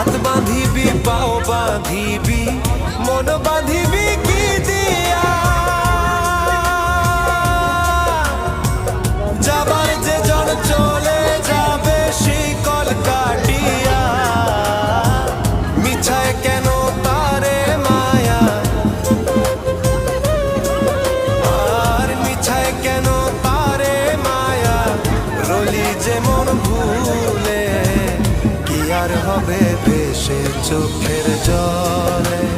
হাত বাঁধিবি পাও বাঁধিবি মন বাঁধিবি কি দিয়া যাবার যে জন চলে যাবে শিকল কাটিয়া মিছায় কেন তারে মায়া আর মিছায় কেন তারে মায়া রলি যে মন ভুলে কি আর হবে ভেসে চোখের জলে।